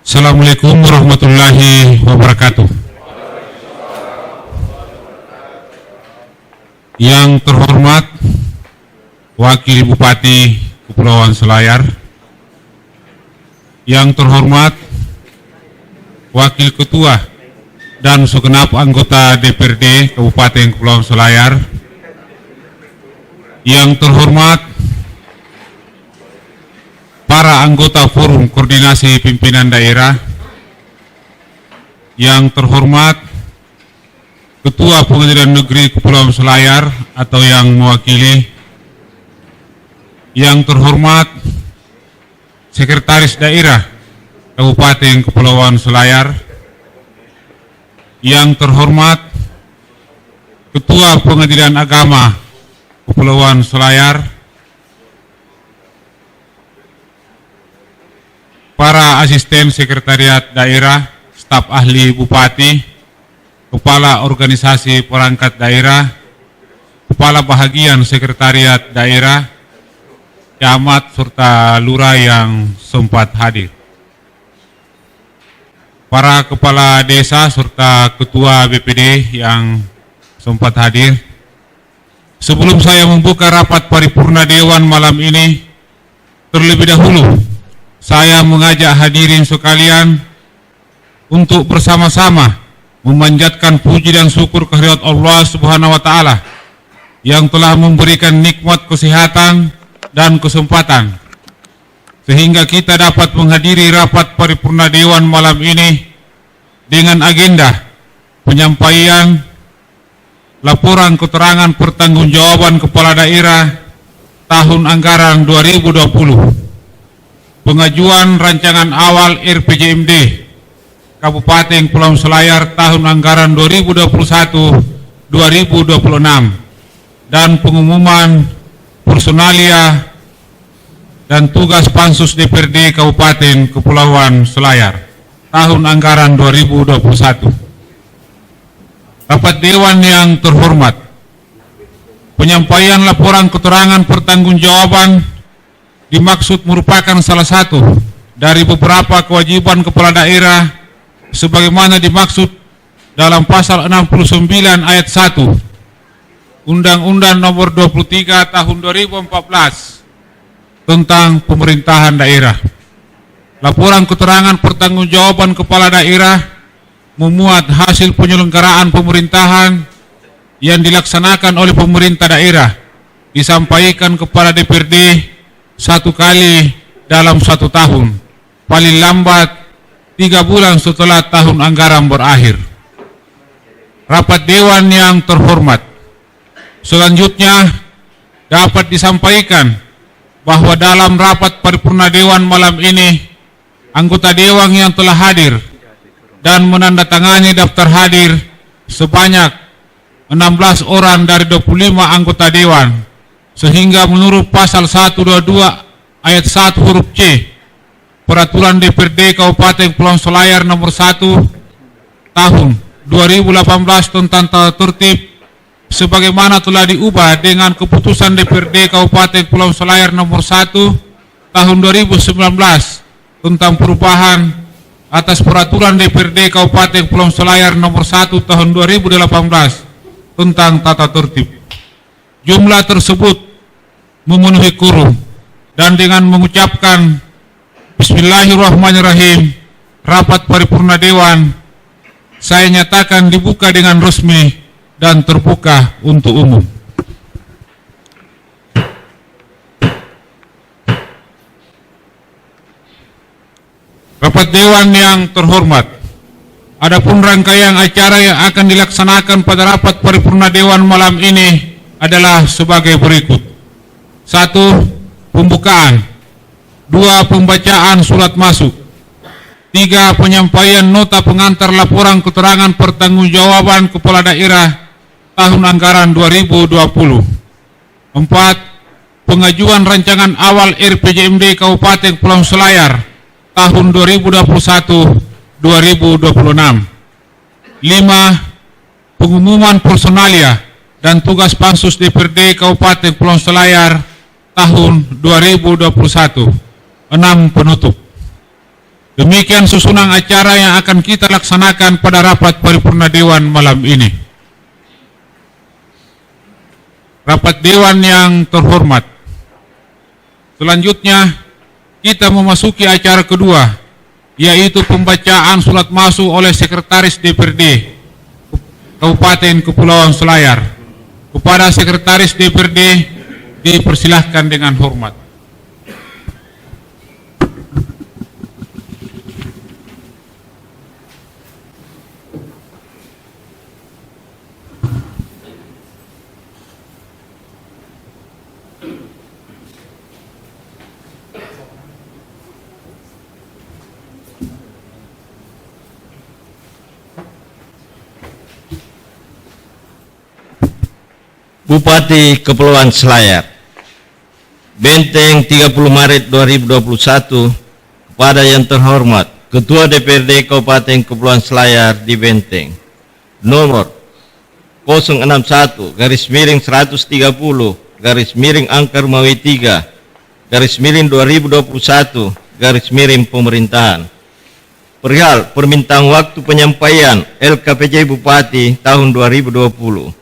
Assalamualaikum warahmatullahi wabarakatuh. Yang terhormat Wakil Bupati Kepulauan Selayar, yang terhormat Wakil Ketua dan segenap anggota DPRD Kabupaten Kepulauan Selayar, yang terhormat para anggota Forum Koordinasi Pimpinan Daerah, yang terhormat Ketua Pengadilan Negeri Kepulauan Selayar atau yang mewakili, yang terhormat Sekretaris Daerah Kabupaten Kepulauan Selayar, yang terhormat Ketua Pengadilan Agama Kepulauan Selayar, para asisten sekretariat daerah, staf ahli bupati, kepala organisasi perangkat daerah, kepala bahagian sekretariat daerah, camat serta lurah yang sempat hadir, para kepala desa serta ketua BPD yang sempat hadir. Sebelum saya membuka rapat paripurna Dewan malam ini, terlebih dahulu saya mengajak hadirin sekalian untuk bersama-sama memanjatkan puji dan syukur kehadirat Allah Subhanahu wa Ta'ala yang telah memberikan nikmat kesehatan dan kesempatan sehingga kita dapat menghadiri rapat paripurna Dewan malam ini dengan agenda penyampaian laporan keterangan pertanggungjawaban Kepala Daerah tahun anggaran 2020, pengajuan rancangan awal RPJMD Kabupaten Kepulauan Selayar tahun anggaran 2021-2026 dan pengumuman personalia dan tugas Pansus DPRD Kabupaten Kepulauan Selayar tahun anggaran 2021. Rapat Dewan yang terhormat, penyampaian laporan keterangan pertanggungjawaban dimaksud merupakan salah satu dari beberapa kewajiban kepala daerah sebagaimana dimaksud dalam pasal 69 ayat 1 Undang-Undang Nomor 23 Tahun 2014 tentang pemerintahan daerah. Laporan keterangan pertanggungjawaban kepala daerah memuat hasil penyelenggaraan pemerintahan yang dilaksanakan oleh pemerintah daerah, disampaikan kepada DPRD satu kali dalam 1 tahun, paling lambat 3 bulan setelah tahun anggaran berakhir. Rapat Dewan yang terhormat, selanjutnya dapat disampaikan bahwa dalam rapat paripurna Dewan malam ini, anggota Dewan yang telah hadir dan menandatangani daftar hadir sebanyak 16 orang dari 25 anggota Dewan, sehingga menurut pasal 122 ayat 1 huruf C Peraturan DPRD Kabupaten Kepulauan Selayar nomor 1 tahun 2018 tentang tata tertib sebagaimana telah diubah dengan keputusan DPRD Kabupaten Kepulauan Selayar nomor 1 tahun 2019 tentang perubahan atas peraturan DPRD Kabupaten Kepulauan Selayar nomor 1 tahun 2018 tentang tata tertib. Jumlah tersebut memenuhi quorum, dan dengan mengucapkan Bismillahirrahmanirrahim, rapat paripurna Dewan saya nyatakan dibuka dengan resmi dan terbuka untuk umum. Rapat Dewan yang terhormat, adapun rangkaian acara yang akan dilaksanakan pada rapat paripurna Dewan malam ini adalah sebagai berikut. 1. Pembukaan. 2. Pembacaan surat masuk. 3. Penyampaian nota pengantar laporan keterangan pertanggungjawaban Kepala Daerah tahun anggaran 2020. 4. Pengajuan rancangan awal RPJMD Kabupaten Kepulauan Selayar tahun 2021-2026. 5. Pengumuman personalia dan tugas Pansus DPRD Kabupaten Kepulauan Selayar tahun 2021. 6. Penutup. Demikian susunan acara yang akan kita laksanakan pada rapat paripurna Dewan malam ini. Rapat Dewan yang terhormat, selanjutnya kita memasuki acara kedua, yaitu pembacaan surat masuk oleh Sekretaris DPRD Kabupaten Kepulauan Selayar. Kepada Sekretaris DPRD dipersilahkan dengan hormat. Bupati Kepulauan Selayar, Benteng 30 Maret 2021. Kepada yang terhormat Ketua DPRD Kabupaten Kepulauan Selayar di Benteng, nomor 001-30-Angka-3-2021 perihal permintaan waktu penyampaian LKPJ Bupati tahun 2020.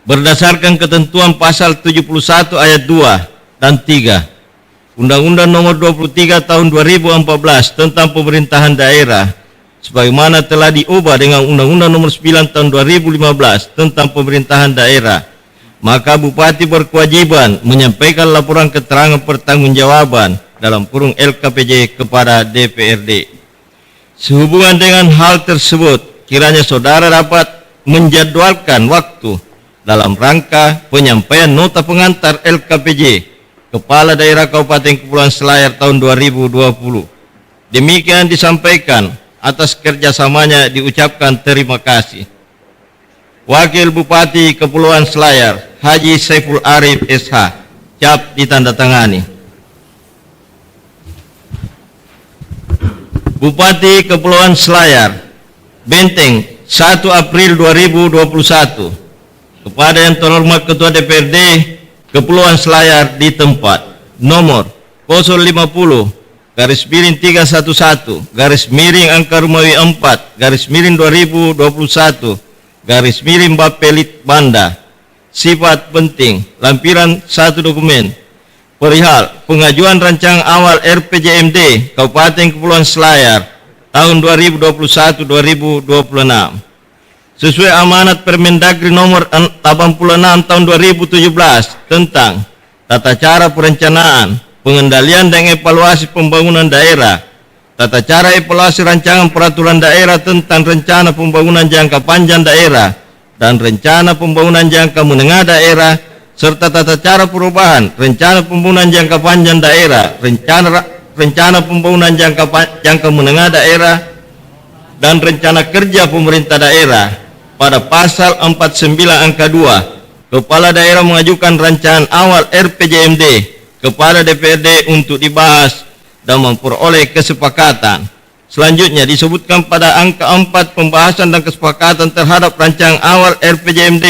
Berdasarkan ketentuan pasal 71 ayat 2 dan 3 Undang-Undang Nomor 23 Tahun 2014 tentang Pemerintahan Daerah, sebagaimana telah diubah dengan Undang-Undang Nomor 9 Tahun 2015 tentang Pemerintahan Daerah, maka Bupati berkewajiban menyampaikan laporan keterangan pertanggungjawaban dalam kurung LKPJ kepada DPRD. Sehubungan dengan hal tersebut, kiranya saudara dapat menjadwalkan waktu dalam rangka penyampaian nota pengantar LKPJ Kepala Daerah Kabupaten Kepulauan Selayar tahun 2020. Demikian disampaikan, atas kerjasamanya diucapkan terima kasih. Wakil Bupati Kepulauan Selayar, Haji Saiful Arif SH, cap ditandatangani. Bupati Kepulauan Selayar, Benteng, 1 April 2021. Kepada yang terhormat Ketua DPRD Kepulauan Selayar di tempat, nomor 050-311-4-2021-Bapelit Banda. Sifat penting, lampiran 1 dokumen perihal pengajuan rancangan awal RPJMD Kabupaten Kepulauan Selayar tahun 2021-2026. Sesuai amanat Permendagri nomor 86 tahun 2017 tentang tata cara perencanaan, pengendalian dan evaluasi pembangunan daerah, tata cara evaluasi rancangan peraturan daerah tentang rencana pembangunan jangka panjang daerah dan rencana pembangunan jangka menengah daerah, serta tata cara perubahan rencana pembangunan jangka panjang daerah, rencana pembangunan jangka menengah daerah, dan rencana kerja pemerintah daerah. Pada pasal 49 angka 2, Kepala Daerah mengajukan rancangan awal RPJMD kepada DPRD untuk dibahas dan memperoleh kesepakatan. Selanjutnya disebutkan pada angka 4 pembahasan dan kesepakatan terhadap rancangan awal RPJMD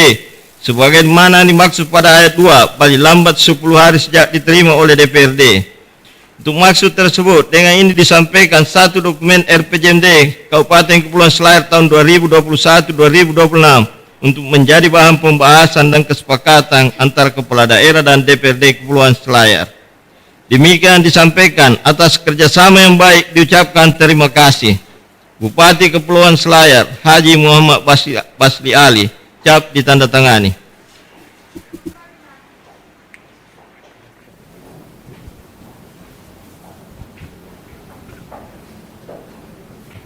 sebagaimana dimaksud pada ayat 2 paling lambat 10 hari sejak diterima oleh DPRD. Untuk maksud tersebut, dengan ini disampaikan 1 dokumen RPJMD Kabupaten Kepulauan Selayar tahun 2021-2026 untuk menjadi bahan pembahasan dan kesepakatan antara Kepala Daerah dan DPRD Kepulauan Selayar. Demikian disampaikan, atas kerjasama yang baik diucapkan terima kasih. Bupati Kepulauan Selayar, Haji Muhammad Basri Ali, cap ditandatangani.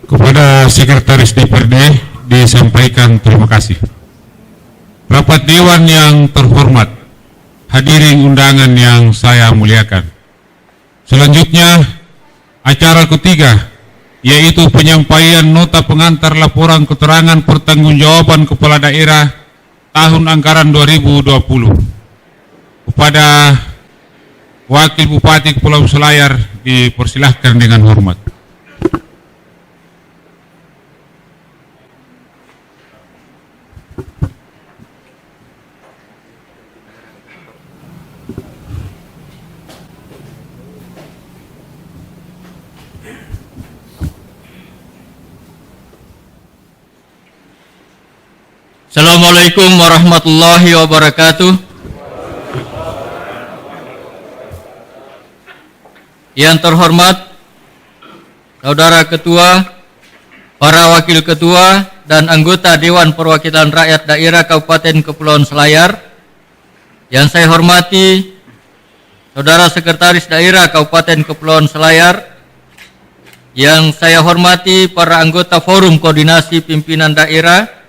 Kepada Sekretaris DPRD disampaikan terima kasih. Rapat Dewan yang terhormat, hadirin undangan yang saya muliakan. Selanjutnya, acara ketiga, yaitu penyampaian nota pengantar laporan keterangan pertanggungjawaban Kepala Daerah tahun anggaran 2020. Kepada Wakil Bupati Kepulauan Selayar dipersilahkan dengan hormat. Assalamualaikum warahmatullahi wabarakatuh. Yang terhormat Saudara Ketua, para Wakil Ketua, dan anggota Dewan Perwakilan Rakyat Daerah Kabupaten Kepulauan Selayar. Yang saya hormati Saudara Sekretaris Daerah Kabupaten Kepulauan Selayar. Yang saya hormati para anggota Forum Koordinasi Pimpinan Daerah,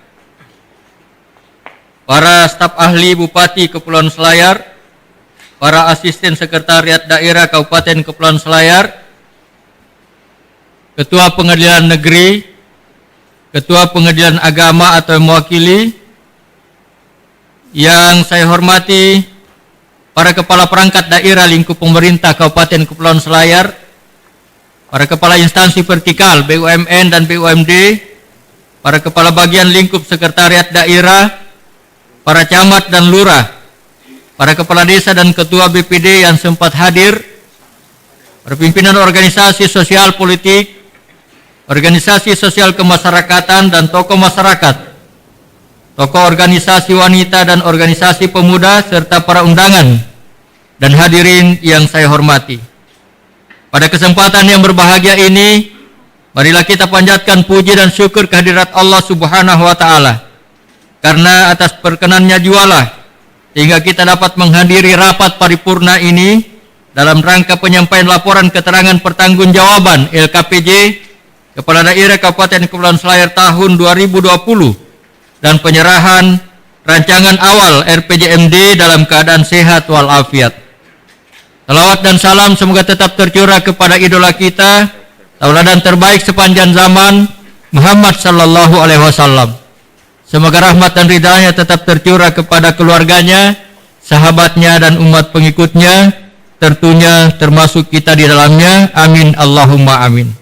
para staf ahli Bupati Kepulauan Selayar, para asisten sekretariat daerah Kabupaten Kepulauan Selayar, Ketua Pengadilan Negeri, Ketua Pengadilan Agama atau yang mewakili, yang saya hormati para kepala perangkat daerah lingkup pemerintah Kabupaten Kepulauan Selayar, para kepala instansi vertikal BUMN dan BUMD, para kepala bagian lingkup sekretariat daerah, para camat dan lurah, para kepala desa dan ketua BPD yang sempat hadir, para pimpinan organisasi sosial politik, organisasi sosial kemasyarakatan dan tokoh masyarakat, tokoh organisasi wanita dan organisasi pemuda, serta para undangan dan hadirin yang saya hormati. Pada kesempatan yang berbahagia ini, marilah kita panjatkan puji dan syukur kehadirat Allah Subhanahu wa Ta'ala. Karena atas perkenannya jualah sehingga kita dapat menghadiri rapat paripurna ini dalam rangka penyampaian laporan keterangan pertanggungjawaban LKPJ Kepala Daerah Kabupaten Kepulauan Selayar tahun 2020 dan penyerahan rancangan awal RPJMD dalam keadaan sehat walafiat. Salawat dan salam semoga tetap tercurah kepada idola kita, tauladan terbaik sepanjang zaman, Muhammad sallallahu alaihi wasallam. Semoga rahmat dan ridhanya tetap tercurah kepada keluarganya, sahabatnya, dan umat pengikutnya, tentunya termasuk kita di dalamnya. Amin Allahumma amin.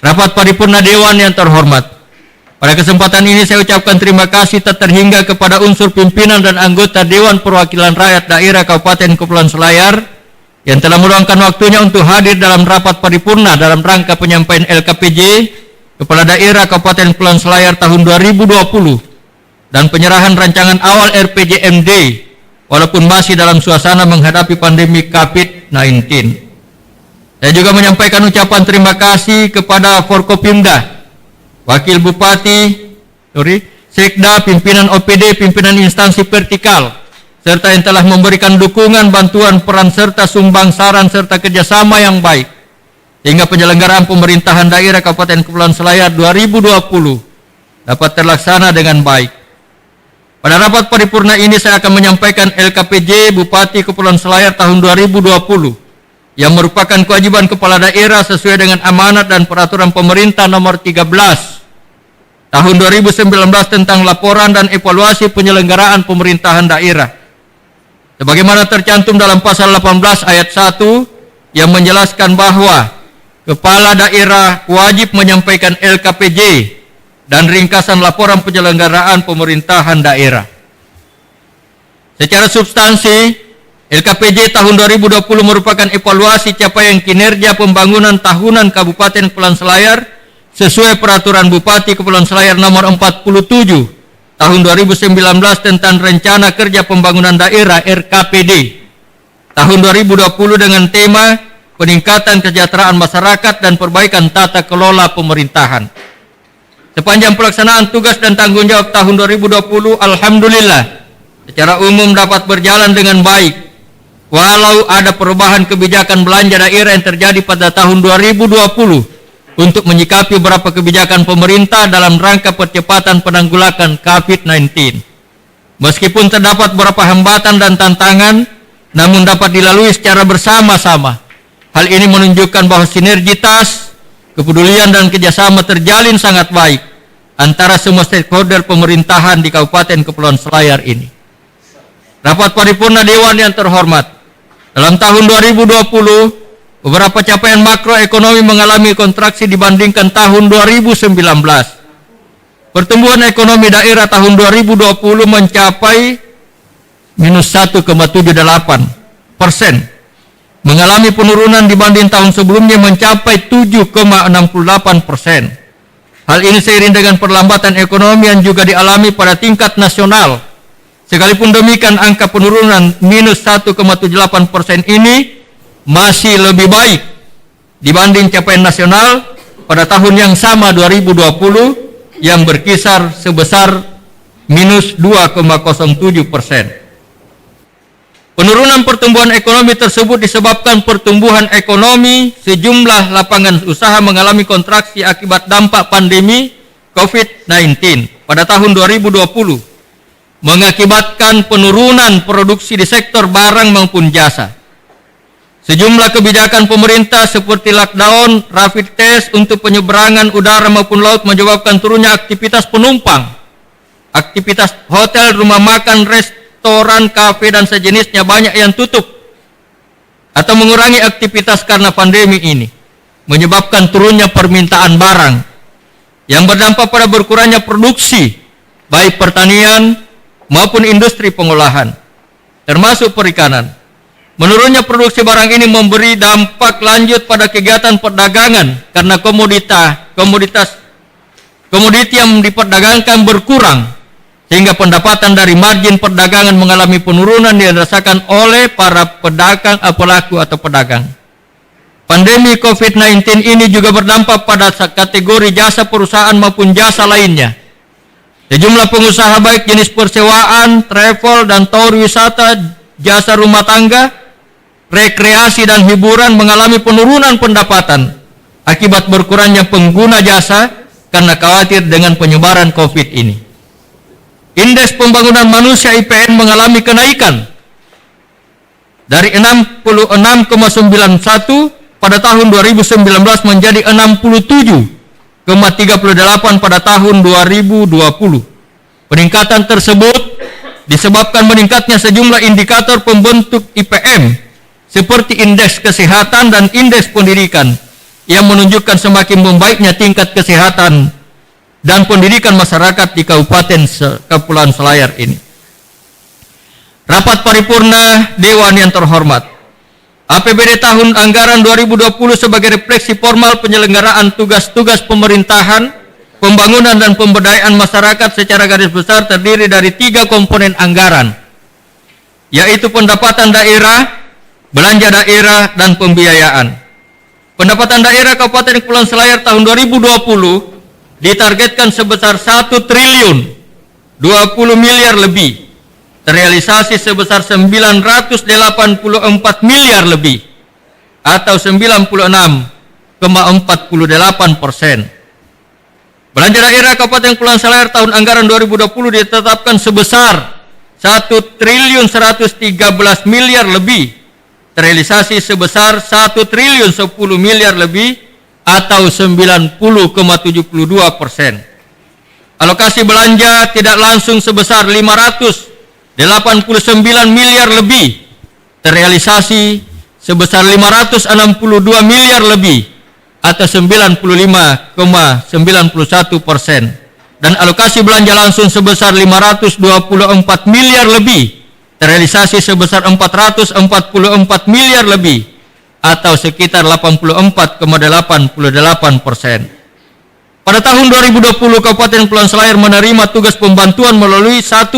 Rapat paripurna Dewan yang terhormat, pada kesempatan ini saya ucapkan terima kasih tak terhingga kepada unsur pimpinan dan anggota Dewan Perwakilan Rakyat Daerah Kabupaten Kepulauan Selayar yang telah meluangkan waktunya untuk hadir dalam rapat paripurna dalam rangka penyampaian LKPJ Kepala Daerah Kabupaten Kepulauan Selayar tahun 2020 dan penyerahan rancangan awal RPJMD walaupun masih dalam suasana menghadapi pandemi COVID-19. Saya juga menyampaikan ucapan terima kasih kepada Forkopimda, Wakil Bupati, Sekda, pimpinan OPD, pimpinan instansi vertikal, serta yang telah memberikan dukungan, bantuan, peran, serta sumbang saran, serta kerjasama yang baik, hingga penyelenggaraan pemerintahan daerah Kabupaten Kepulauan Selayar 2020 dapat terlaksana dengan baik. Pada rapat paripurna ini saya akan menyampaikan LKPJ Bupati Kepulauan Selayar tahun 2020 yang merupakan kewajiban kepala daerah sesuai dengan amanat dan peraturan pemerintah nomor 13 tahun 2019 tentang laporan dan evaluasi penyelenggaraan pemerintahan daerah. Sebagaimana tercantum dalam pasal 18 ayat 1 yang menjelaskan bahwa kepala daerah wajib menyampaikan LKPJ dan ringkasan laporan penyelenggaraan pemerintahan daerah. Secara substansi, LKPJ tahun 2020 merupakan evaluasi capaian kinerja pembangunan tahunan Kabupaten Kepulauan Selayar sesuai peraturan Bupati Kepulauan Selayar nomor 47 tahun 2019 tentang rencana kerja pembangunan daerah RKPD tahun 2020 dengan tema peningkatan kesejahteraan masyarakat dan perbaikan tata kelola pemerintahan. Sepanjang pelaksanaan tugas dan tanggung jawab tahun 2020, alhamdulillah secara umum dapat berjalan dengan baik. Walau ada perubahan kebijakan belanja daerah yang terjadi pada tahun 2020 untuk menyikapi beberapa kebijakan pemerintah dalam rangka percepatan penanggulangan COVID-19. Meskipun terdapat beberapa hambatan dan tantangan, namun dapat dilalui secara bersama-sama. Hal ini menunjukkan bahwa sinergitas, kepedulian, dan kerjasama terjalin sangat baik antara semua stakeholder pemerintahan di Kabupaten Kepulauan Selayar ini. Rapat paripurna Dewan yang terhormat, dalam tahun 2020, beberapa capaian makroekonomi mengalami kontraksi dibandingkan tahun 2019. Pertumbuhan ekonomi daerah tahun 2020 mencapai minus 1,78%, mengalami penurunan dibanding tahun sebelumnya mencapai 7,68%. Hal ini seiring dengan perlambatan ekonomi yang juga dialami pada tingkat nasional. Sekalipun demikian, angka penurunan minus 1,78% ini masih lebih baik dibanding capaian nasional pada tahun yang sama 2020 yang berkisar sebesar minus 2,07%. Penurunan pertumbuhan ekonomi tersebut disebabkan pertumbuhan ekonomi sejumlah lapangan usaha mengalami kontraksi akibat dampak pandemi COVID-19 pada tahun 2020, mengakibatkan penurunan produksi di sektor barang maupun jasa. Sejumlah kebijakan pemerintah seperti lockdown, rapid test untuk penyeberangan udara maupun laut menyebabkan turunnya aktivitas penumpang, aktivitas hotel, rumah makan, restoran, kafe, dan sejenisnya banyak yang tutup atau mengurangi aktivitas karena pandemi ini, menyebabkan turunnya permintaan barang yang berdampak pada berkurangnya produksi, baik pertanian maupun industri pengolahan, termasuk perikanan. Menurunnya produksi barang ini memberi dampak lanjut pada kegiatan perdagangan karena komoditi yang diperdagangkan berkurang, sehingga pendapatan dari margin perdagangan mengalami penurunan yang dirasakan oleh para pelaku atau pedagang. Pandemi COVID-19 ini juga berdampak pada kategori jasa perusahaan maupun jasa lainnya. Sejumlah pengusaha baik jenis persewaan, travel, dan tour wisata, jasa rumah tangga, rekreasi, dan hiburan mengalami penurunan pendapatan akibat berkurangnya pengguna jasa karena khawatir dengan penyebaran COVID ini. Indeks pembangunan manusia IPN mengalami kenaikan dari 66,91 pada tahun 2019 menjadi 67,38 pada tahun 2020. Peningkatan tersebut disebabkan meningkatnya sejumlah indikator pembentuk IPM seperti indeks kesehatan dan indeks pendidikan yang menunjukkan semakin membaiknya tingkat kesehatan dan pendidikan masyarakat di Kabupaten Kepulauan Selayar ini. Rapat paripurna Dewan yang terhormat, APBD tahun anggaran 2020 sebagai refleksi formal penyelenggaraan tugas-tugas pemerintahan, pembangunan dan pemberdayaan masyarakat secara garis besar terdiri dari 3 komponen anggaran, yaitu pendapatan daerah, belanja daerah, dan pembiayaan. Pendapatan daerah Kabupaten Kepulauan Selayar tahun 2020 ditargetkan sebesar 1 triliun 20 miliar lebih, terrealisasi sebesar 984 miliar lebih atau 96,48%. Belanja daerah Kabupaten Kepulauan Selayar tahun anggaran 2020 ditetapkan sebesar 1 triliun 113 miliar lebih, terrealisasi sebesar 1 triliun 10 miliar lebih atau 90,72%. Alokasi belanja tidak langsung sebesar 589 miliar lebih, terrealisasi sebesar 562 miliar lebih atau 95,91%. Dan alokasi belanja langsung sebesar 524 miliar lebih, terrealisasi sebesar 444 miliar lebih atau sekitar 84,88%. Pada tahun 2020, Kabupaten Kepulauan Selayar menerima tugas pembantuan melalui 1.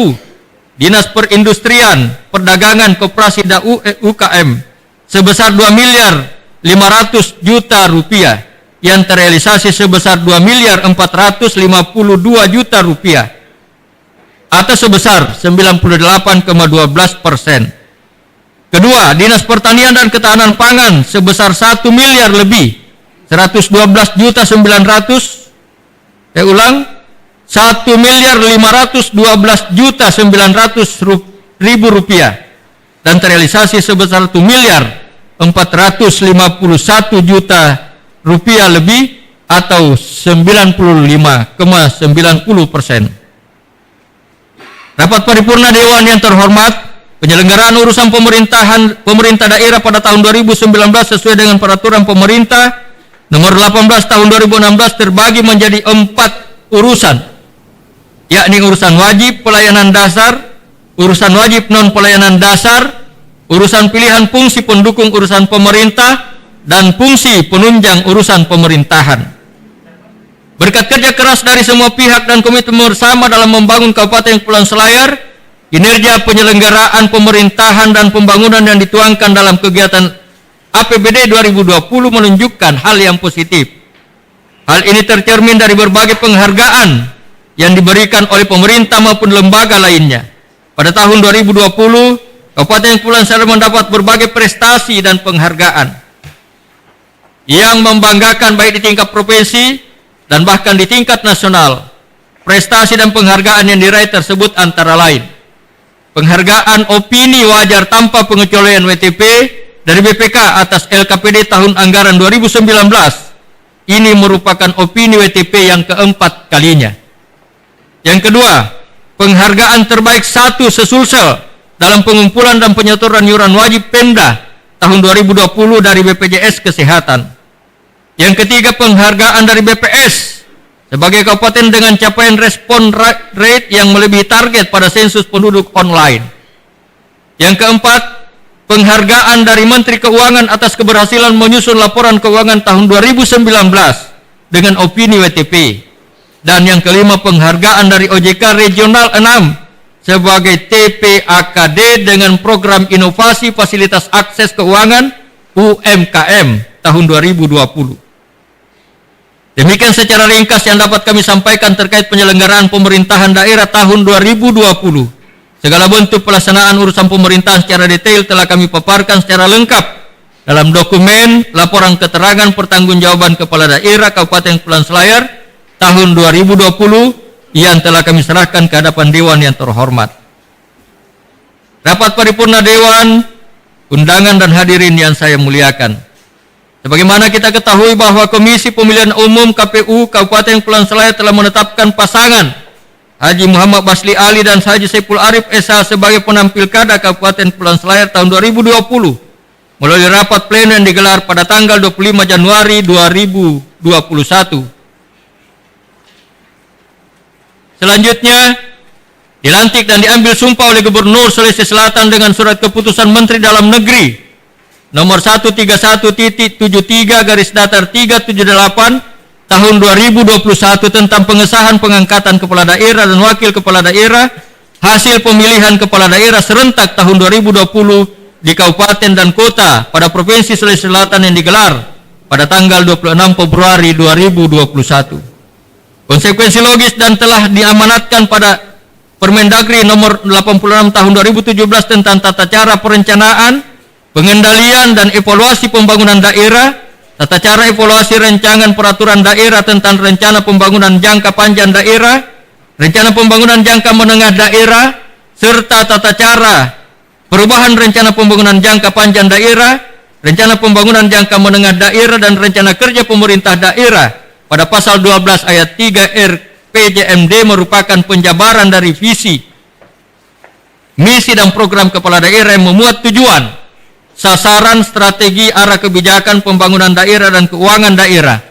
Dinas Perindustrian, Perdagangan, Koperasi dan UKM sebesar 2 miliar 500 juta rupiah yang terrealisasi sebesar 2 miliar 452 juta rupiah atau sebesar 98,12%. Kedua, Dinas Pertanian dan Ketahanan Pangan sebesar 1 miliar lebih 112 juta 900, saya ulang, 1 miliar 512 juta 900 ribu rupiah dan terrealisasi sebesar 1 miliar 451 juta rupiah lebih atau 95,90%. Rapat paripurna Dewan yang terhormat, penyelenggaraan urusan pemerintah daerah pada tahun 2019 sesuai dengan peraturan pemerintah nomor 18 tahun 2016 terbagi menjadi 4 urusan, yakni urusan wajib pelayanan dasar, urusan wajib non pelayanan dasar, urusan pilihan fungsi pendukung urusan pemerintah, dan fungsi penunjang urusan pemerintahan. Berkat kerja keras dari semua pihak dan komitmen bersama dalam membangun Kabupaten Kepulauan Selayar, kinerja penyelenggaraan pemerintahan dan pembangunan yang dituangkan dalam kegiatan APBD 2020 menunjukkan hal yang positif. Hal ini tercermin dari berbagai penghargaan yang diberikan oleh pemerintah maupun lembaga lainnya. Pada tahun 2020, Kabupaten Kepulauan Selayar mendapat berbagai prestasi dan penghargaan yang membanggakan baik di tingkat provinsi dan bahkan di tingkat nasional. Prestasi dan penghargaan yang diraih tersebut antara lain: penghargaan opini wajar tanpa pengecualian WTP dari BPK atas LKPD tahun anggaran 2019. Ini merupakan opini WTP yang keempat kalinya. Yang kedua, penghargaan terbaik 1 sesulsel dalam pengumpulan dan penyetoran iuran wajib Pemda tahun 2020 dari BPJS Kesehatan. Yang ketiga, penghargaan dari BPS sebagai kabupaten dengan capaian respon rate yang melebihi target pada sensus penduduk online. Yang keempat, penghargaan dari Menteri Keuangan atas keberhasilan menyusun laporan keuangan tahun 2019 dengan opini WTP. Dan yang kelima, penghargaan dari OJK Regional 6 sebagai TPAKD dengan program inovasi fasilitas akses keuangan UMKM tahun 2020. Demikian secara ringkas yang dapat kami sampaikan terkait penyelenggaraan pemerintahan daerah tahun 2020. Segala bentuk pelaksanaan urusan pemerintahan secara detail telah kami paparkan secara lengkap dalam dokumen laporan keterangan pertanggungjawaban Kepala Daerah Kabupaten Kepulauan Selayar tahun 2020 yang telah kami serahkan ke hadapan Dewan yang terhormat. Rapat paripurna Dewan, undangan dan hadirin yang saya muliakan. Sebagaimana kita ketahui bahwa Komisi Pemilihan Umum KPU Kabupaten Kepulauan Selayar telah menetapkan pasangan Haji Muhammad Basli Ali dan Haji Saiful Arif SH sebagai penampil Pilkada Kabupaten Kepulauan Selayar tahun 2020 melalui rapat pleno yang digelar pada tanggal 25 Januari 2021. Selanjutnya, dilantik dan diambil sumpah oleh Gubernur Sulawesi Selatan dengan surat keputusan Menteri Dalam Negeri nomor 131-73/378 tahun 2021 tentang pengesahan pengangkatan kepala daerah dan wakil kepala daerah hasil pemilihan kepala daerah serentak tahun 2020 di kabupaten dan kota pada Provinsi Sulawesi Selatan yang digelar pada tanggal 26 Februari 2021. Konsekuensi logis dan telah diamanatkan pada Permendagri nomor 86 tahun 2017 tentang tata cara perencanaan, pengendalian dan evaluasi pembangunan daerah, tata cara evaluasi rancangan peraturan daerah tentang rencana pembangunan jangka panjang daerah, rencana pembangunan jangka menengah daerah, serta tata cara perubahan rencana pembangunan jangka panjang daerah, rencana pembangunan jangka menengah daerah dan rencana kerja pemerintah daerah pada pasal 12 ayat 3 RPJMD merupakan penjabaran dari visi, misi dan program kepala daerah yang memuat tujuan, sasaran, strategi, arah kebijakan pembangunan daerah dan keuangan daerah,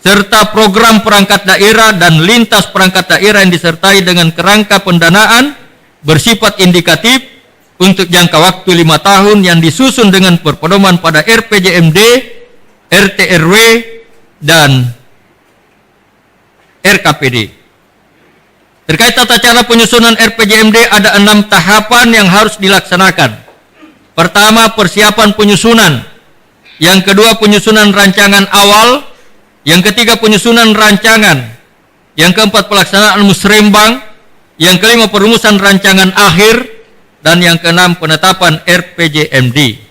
serta program perangkat daerah dan lintas perangkat daerah yang disertai dengan kerangka pendanaan bersifat indikatif untuk jangka waktu 5 tahun yang disusun dengan berpedoman pada RPJMD, RTRW, dan RKPD. Terkait tata cara penyusunan RPJMD ada 6 tahapan yang harus dilaksanakan. Pertama, persiapan penyusunan. Yang kedua, penyusunan rancangan awal. Yang ketiga, penyusunan rancangan. Yang keempat, pelaksanaan musrembang. Yang kelima, perumusan rancangan akhir. Dan yang keenam, penetapan RPJMD.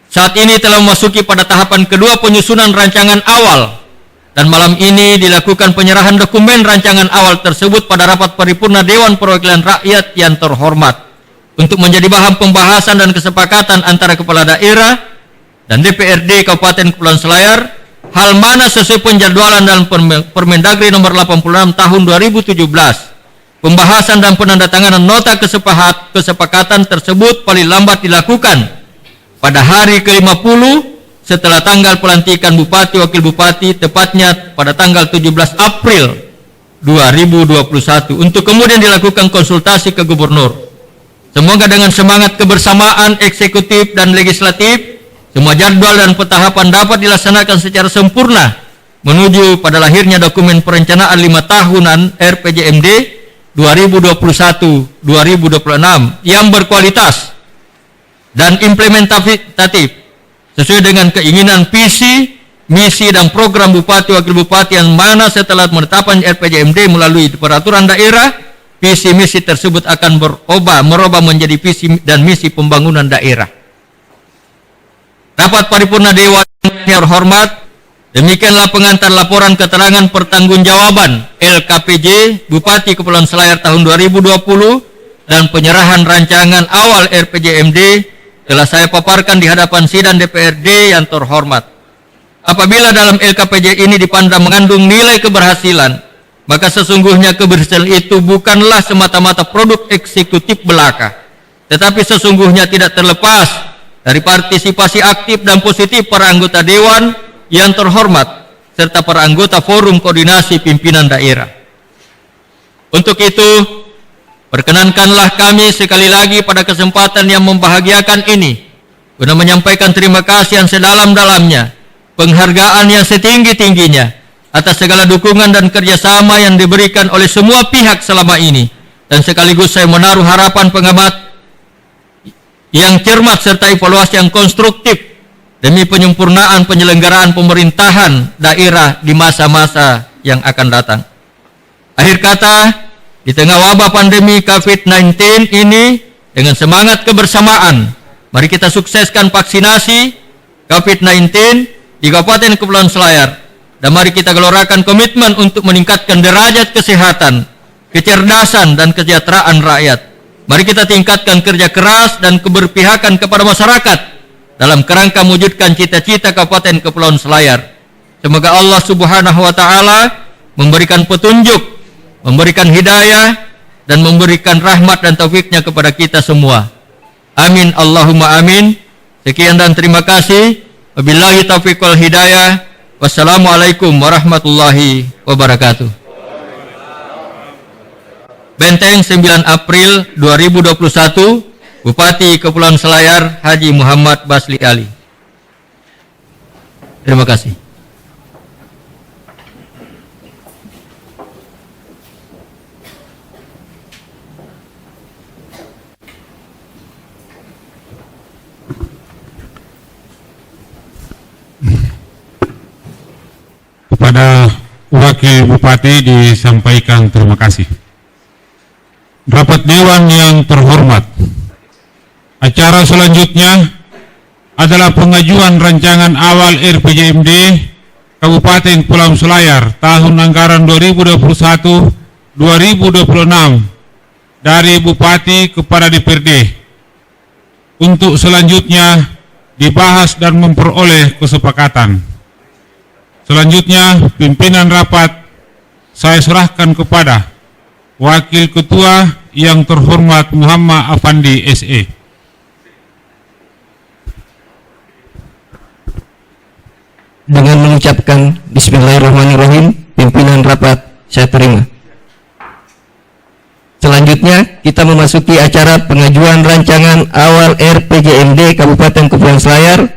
Saat ini telah memasuki pada tahapan kedua, penyusunan rancangan awal. Dan malam ini dilakukan penyerahan dokumen rancangan awal tersebut pada rapat paripurna Dewan Perwakilan Rakyat yang terhormat untuk menjadi bahan pembahasan dan kesepakatan antara kepala daerah dan DPRD Kabupaten Kepulauan Selayar, hal mana sesuai penjadwalan dalam Permendagri nomor 86 tahun 2017. Pembahasan dan penandatanganan nota kesepakatan tersebut paling lambat dilakukan pada hari ke-50 setelah tanggal pelantikan Bupati Wakil Bupati, tepatnya pada tanggal 17 April 2021, untuk kemudian dilakukan konsultasi ke Gubernur. Semoga dengan semangat kebersamaan eksekutif dan legislatif, semua jadwal dan pentahapan dapat dilaksanakan secara sempurna menuju pada lahirnya dokumen perencanaan 5 tahunan RPJMD 2021-2026 yang berkualitas dan implementatif sesuai dengan keinginan visi, misi dan program Bupati Wakil Bupati yang mana setelah penetapan RPJMD melalui peraturan daerah, visi misi tersebut akan merubah menjadi visi dan misi pembangunan daerah. Rapat paripurna Dewan yang terhormat, demikianlah pengantar laporan keterangan pertanggungjawaban LKPJ Bupati Kepulauan Selayar tahun 2020 dan penyerahan rancangan awal RPJMD telah saya paparkan di hadapan sidang DPRD yang terhormat. Apabila dalam LKPJ ini dipandang mengandung nilai keberhasilan, maka sesungguhnya keberhasilan itu bukanlah semata-mata produk eksekutif belaka, tetapi sesungguhnya tidak terlepas dari partisipasi aktif dan positif para anggota Dewan yang terhormat, serta para anggota Forum Koordinasi Pimpinan Daerah. Untuk itu, perkenankanlah kami sekali lagi pada kesempatan yang membahagiakan ini, guna menyampaikan terima kasih yang sedalam-dalamnya, penghargaan yang setinggi-tingginya, atas segala dukungan dan kerjasama yang diberikan oleh semua pihak selama ini, dan sekaligus saya menaruh harapan pengamat yang cermat serta evaluasi yang konstruktif demi penyempurnaan penyelenggaraan pemerintahan daerah di masa-masa yang akan datang. Akhir kata, di tengah wabah pandemi COVID-19 ini, dengan semangat kebersamaan, mari kita sukseskan vaksinasi COVID-19 di Kabupaten Kepulauan Selayar, dan mari kita gelorakan komitmen untuk meningkatkan derajat kesehatan, kecerdasan, dan kesejahteraan rakyat. Mari kita tingkatkan kerja keras dan keberpihakan kepada masyarakat dalam kerangka mewujudkan cita-cita Kabupaten Kepulauan Selayar. Semoga Allah Subhanahu wa Ta'ala memberikan petunjuk, memberikan hidayah, dan memberikan rahmat dan taufiknya kepada kita semua. Amin Allahumma amin. Sekian dan terima kasih. Wabillahi taufiq wal hidayah. Wassalamualaikum warahmatullahi wabarakatuh. Benteng 9 April 2021, Bupati Kepulauan Selayar Haji Muhammad Basli Ali. Terima kasih. Kepada Wakil Bupati disampaikan terima kasih. Rapat Dewan yang terhormat, acara selanjutnya adalah pengajuan rancangan awal RPJMD Kabupaten Kepulauan Selayar tahun anggaran 2021-2026 dari Bupati kepada DPRD untuk selanjutnya dibahas dan memperoleh kesepakatan. Selanjutnya, pimpinan rapat saya serahkan kepada Wakil Ketua yang terhormat Muhammad Afandi SE. Dengan mengucapkan Bismillahirrahmanirrahim, pimpinan rapat saya terima. Selanjutnya, kita memasuki acara pengajuan rancangan awal RPJMD Kabupaten Kepulauan Selayar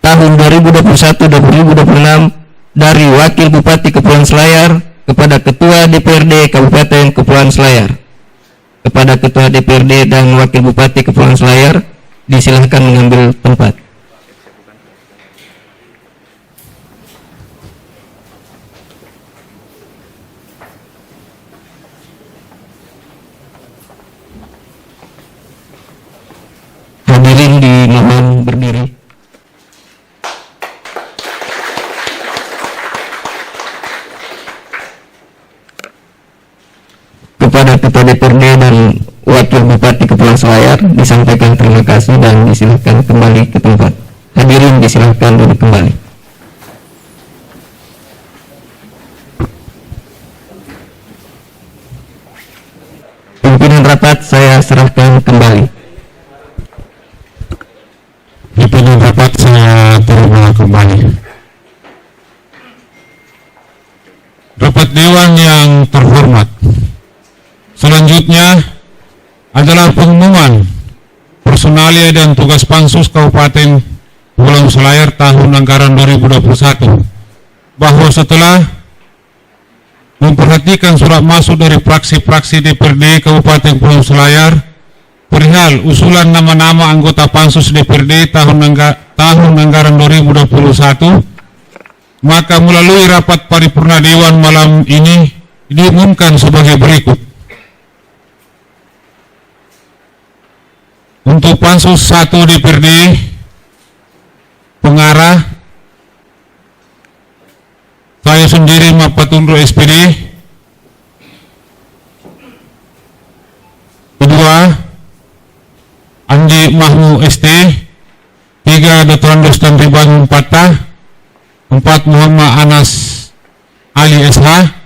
tahun 2021-2026 dari Wakil Bupati Kepulauan Selayar kepada Ketua DPRD Kabupaten Kepulauan Selayar. Kepada Ketua DPRD dan Wakil Bupati Kepulauan Selayar, disilahkan mengambil tempat. Hadirin dimohon berdiri. Kepada Ketua DPRD dan Wakil Bupati Kepulauan Selayar disampaikan terima kasih dan disilahkan kembali ke tempat. Hadirin disilahkan duduk kembali. Pimpinan rapat saya serahkan kembali. Pimpinan rapat saya terima kembali. Rapat Dewan yang terhormat, selanjutnya adalah pengumuman personalia dan tugas Pansus Kabupaten Kepulauan Selayar tahun anggaran 2021-2026 bahwa setelah memperhatikan surat masuk dari fraksi-fraksi DPRD Kabupaten Kepulauan Selayar perihal usulan nama-nama anggota Pansus DPRD tahun anggaran 2021, maka melalui rapat paripurna Dewan malam ini diumumkan sebagai berikut. Untuk Pansus 1 DPRD pengarah saya sendiri Mapatundro SPD. Kedua, Andi Mahmu ST. 3, Dr. Andos dan Ribangun Patah. 4, Muhammad Anas Ali SH.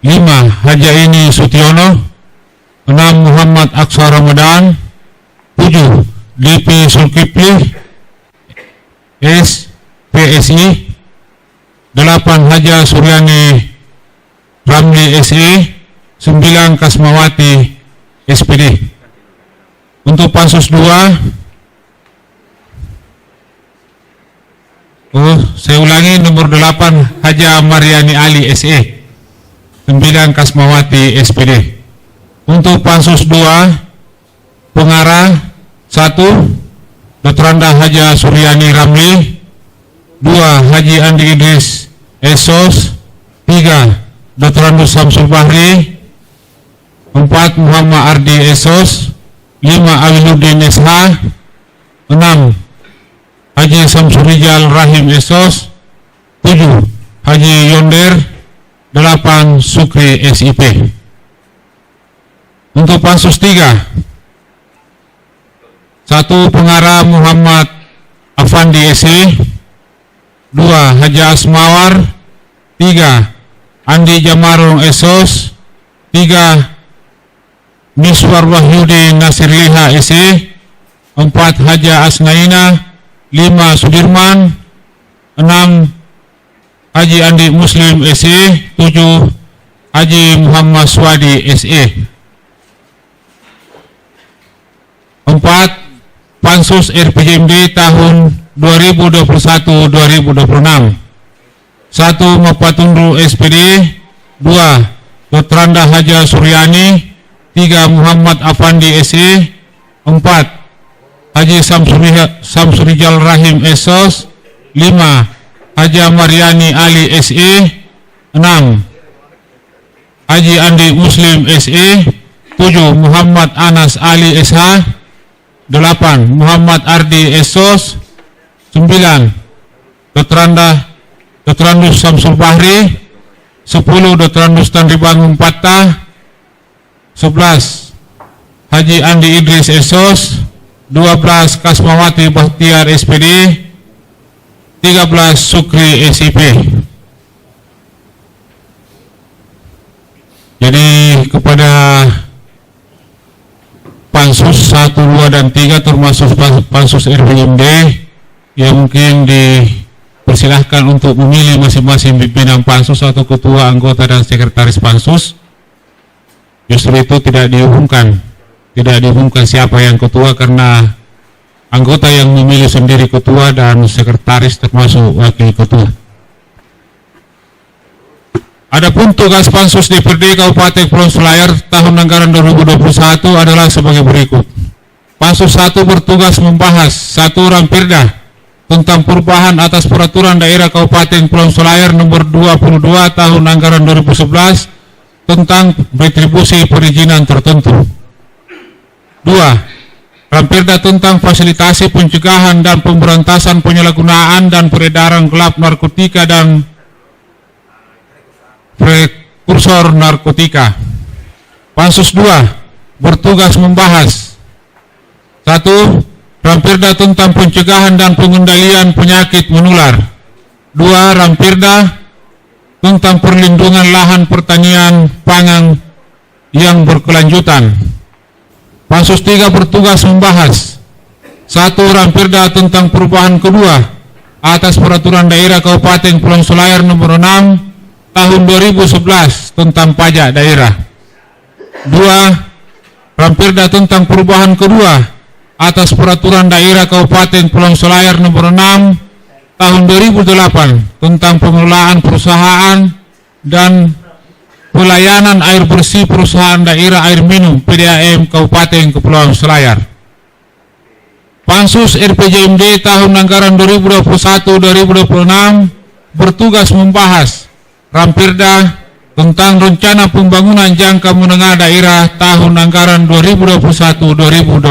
5, Hajaini Sutiono. 6, Muhammad Aksa Ramadan. 7, DP Zulkifli S PSI. 8, Haja Suryani Ramli SE. 9, Kasmawati SPD. Untuk Pansus 2, saya ulangi, nomor 8 Haja Mariani Ali SE. 9, Kasmawati SPD. Untuk Pansus 2 pengarah 1, Dr. Anda Haja Suryani Ramli. 2, Haji Andi Idris Esos. 3, Dr. Andus Samsul Bahri. 4, Muhammad Ardi Esos. 5, Awiluddin SH. 6, Haji Samsurijal Rahim Esos. 7, Haji Yonder. 8, Sukri SIP. Untuk Pansus 3, 1, pengarah Muhammad Afandi SE. 2, Haja Asmawar. 3, Andi Jamarong Esos. 3, Miswar Wahyudi Nasir Liha SE. 4, Haja Asnaina. 5, Sudirman. 6, Haji Andi Muslim SE. 7, Haji Muhammad Swadi SE. 4, Pansus RPJMD tahun 2021-2026. 1, Mapatundro SPD. 2, Dr. Anda Haja Suryani. 3, Muhammad Afandi SE. 4, Haji Samsurijal Rahim Esos. 5, Haja Mariani Ali SE. 6, Haji Andi Muslim SE. 7, Muhammad Anas Ali SH. 8, Muhammad Ardi Esos. 9, Dr. Andus Samsul Bahri. 10, Dr. Andus dan Ribangun Patah. 11, Haji Andi Idris Esos. 12, Kasmawati Bahtiar SPD. 13, Sukri SIP. Jadi kepada Pansus 1, 2, dan 3 termasuk Pansus RPJMD yang mungkin dipersilahkan untuk memilih masing-masing pimpinan Pansus atau ketua, anggota, dan sekretaris Pansus. Justru itu tidak diumumkan siapa yang ketua, karena anggota yang memilih sendiri ketua dan sekretaris termasuk wakil ketua. Adapun tugas Pansus DPRD Kabupaten Kepulauan Selayar tahun anggaran 2021 adalah sebagai berikut. Pansus 1 bertugas membahas 1, Rampirda tentang perubahan atas peraturan daerah Kabupaten Kepulauan Selayar nomor 22 tahun anggaran 2011 tentang retribusi perizinan tertentu. 2, Rampirda tentang fasilitasi pencegahan dan pemberantasan penyalahgunaan dan peredaran gelap narkotika dan prekursor narkotika. Pansus 2 bertugas membahas 1, Rampirda tentang pencegahan dan pengendalian penyakit menular. 2, Rampirda tentang perlindungan lahan pertanian pangan yang berkelanjutan. Pansus 3 bertugas membahas 1, Rampirda tentang perubahan kedua atas peraturan daerah Kabupaten Kepulauan Selayar nomor 6 tahun 2011 tentang pajak daerah. 2, Rampirda tentang perubahan kedua atas peraturan daerah Kabupaten Kepulauan Selayar nomor 6 tahun 2008 tentang pengelolaan perusahaan dan pelayanan air bersih perusahaan daerah air minum PDAM Kabupaten Kepulauan Selayar. Pansus RPJMD tahun anggaran 2021-2026 bertugas membahas Ramperda tentang rencana pembangunan jangka menengah daerah tahun anggaran 2021-2026.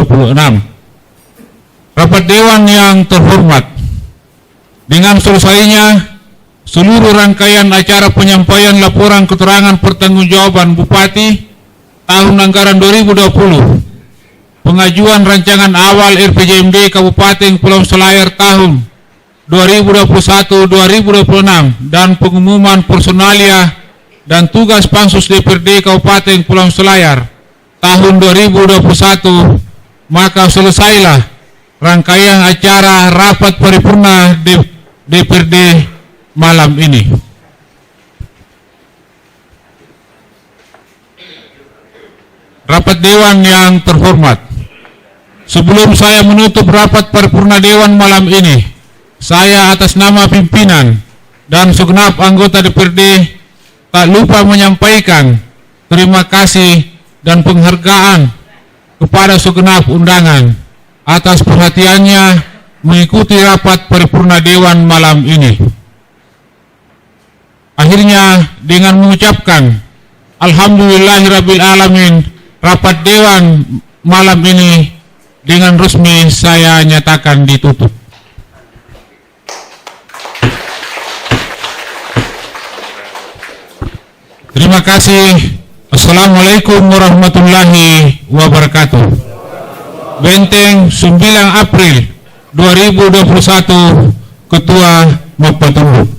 Rapat Dewan yang terhormat, dengan selesainya seluruh rangkaian acara penyampaian laporan keterangan pertanggungjawaban Bupati tahun anggaran 2020, pengajuan rancangan awal RPJMD Kabupaten Kepulauan Selayar tahun 2021-2026 dan pengumuman personalia dan tugas Pansus DPRD Kabupaten Kepulauan Selayar tahun 2021, maka selesailah rangkaian acara rapat paripurna DPRD malam ini. Rapat Dewan yang terhormat, sebelum saya menutup rapat paripurna Dewan malam ini, saya atas nama pimpinan dan segenap anggota DPRD tak lupa menyampaikan terima kasih dan penghargaan kepada segenap undangan atas perhatiannya mengikuti rapat paripurna Dewan malam ini. Akhirnya dengan mengucapkan Alhamdulillahirabbil alamin, rapat Dewan malam ini dengan resmi saya nyatakan ditutup. Terima kasih. Assalamualaikum warahmatullahi wabarakatuh. Benteng 9 April 2021, Ketua Mapatulu.